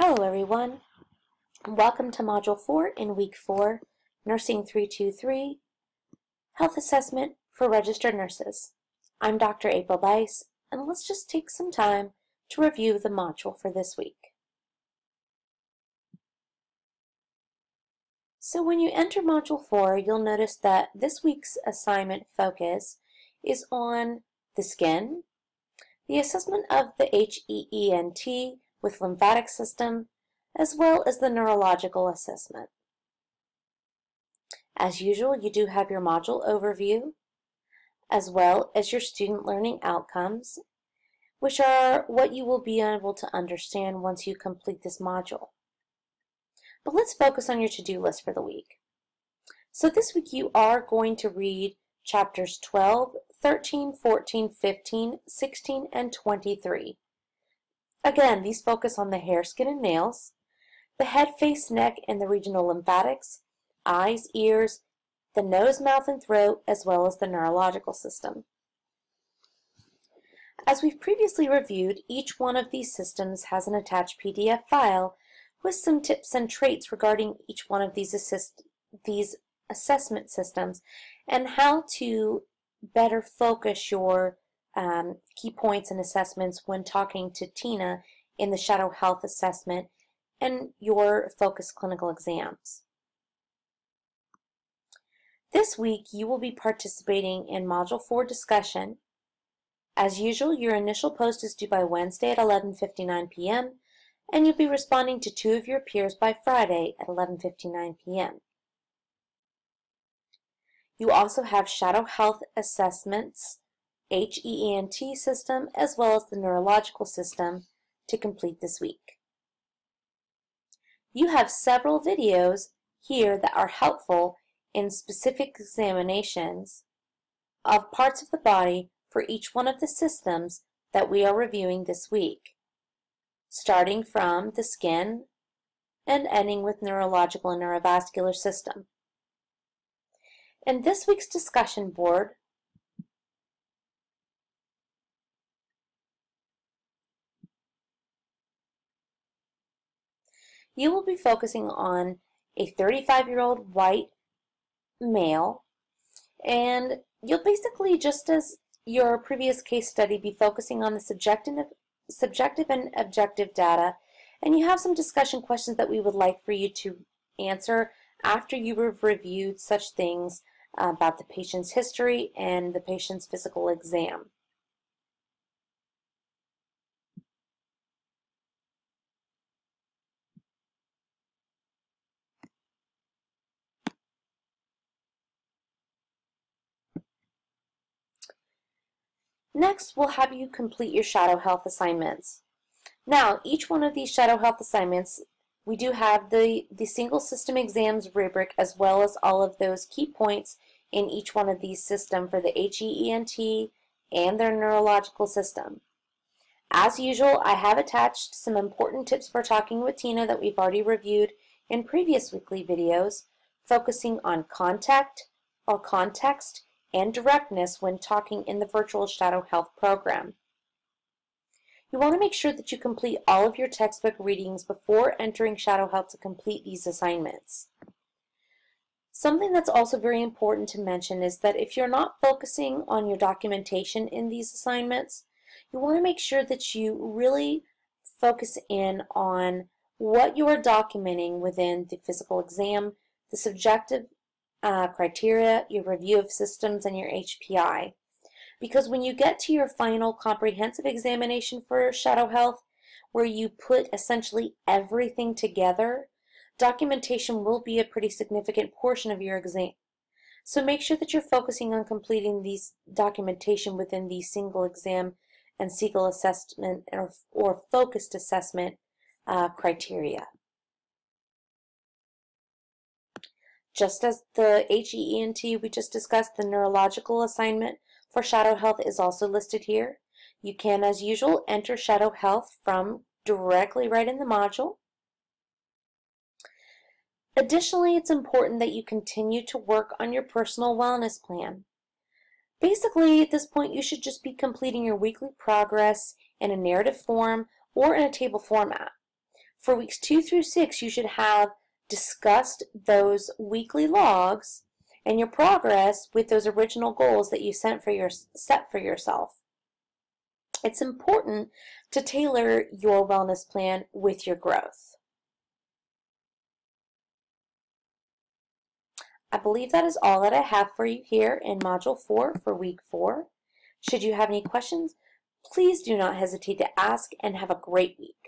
Hello everyone, welcome to Module 4 in Week 4, Nursing 323, Health Assessment for Registered Nurses. I'm Dr. April Bice, and let's just take some time to review the module for this week. So when you enter Module 4, you'll notice that this week's assignment focus is on the skin, the assessment of the HEENT with lymphatic system, as well as the neurological assessment. As usual, you do have your module overview, as well as your student learning outcomes, which are what you will be able to understand once you complete this module. But let's focus on your to-do list for the week. So this week you are going to read chapters 12, 13, 14, 15, 16, and 23. Again, these focus on the hair, skin, and nails, the head, face, neck, and the regional lymphatics, eyes, ears, the nose, mouth, and throat, as well as the neurological system. As we've previously reviewed, each one of these systems has an attached PDF file with some tips and traits regarding each one of these assessment systems and how to better focus your key points and assessments when talking to Tina in the Shadow Health assessment and your focused clinical exams. This week you will be participating in Module 4 discussion. As usual, your initial post is due by Wednesday at 11:59 p.m. and you'll be responding to 2 of your peers by Friday at 11:59 p.m. You also have Shadow Health assessments, HEENT system, as well as the neurological system to complete this week. You have several videos here that are helpful in specific examinations of parts of the body for each one of the systems that we are reviewing this week, starting from the skin and ending with neurological and neurovascular system. In this week's discussion board, you will be focusing on a 35-year-old white male, and you'll basically, just as your previous case study, be focusing on the subjective and objective data, and you have some discussion questions that we would like for you to answer after you have reviewed such things about the patient's history and the patient's physical exam. Next, we'll have you complete your Shadow Health assignments. Now, each one of these Shadow Health assignments, we do have the single system exams rubric as well as all of those key points in each one of these systems for the HEENT and their neurological system. As usual, I have attached some important tips for talking with Tina that we've already reviewed in previous weekly videos, focusing on contact or context and directness when talking in the virtual Shadow Health program. You want to make sure that you complete all of your textbook readings before entering Shadow Health to complete these assignments. Something that's also very important to mention is that if you're not focusing on your documentation in these assignments, you want to make sure that you really focus in on what you are documenting within the physical exam, the subjective criteria, your review of systems, and your HPI. Because when you get to your final comprehensive examination for Shadow Health, where you put essentially everything together, documentation will be a pretty significant portion of your exam. So make sure that you're focusing on completing these documentation within the single exam and single assessment or focused assessment criteria. Just as the HEENT we just discussed, the neurological assignment for Shadow Health is also listed here. You can, as usual, enter Shadow Health from directly right in the module. Additionally, it's important that you continue to work on your personal wellness plan. Basically, at this point, you should just be completing your weekly progress in a narrative form or in a table format. For weeks 2 through 6, you should have discussed those weekly logs and your progress with those original goals that you set for yourself. It's important to tailor your wellness plan with your growth. I believe that is all that I have for you here in Module 4 for Week 4. Should you have any questions, please do not hesitate to ask, and have a great week.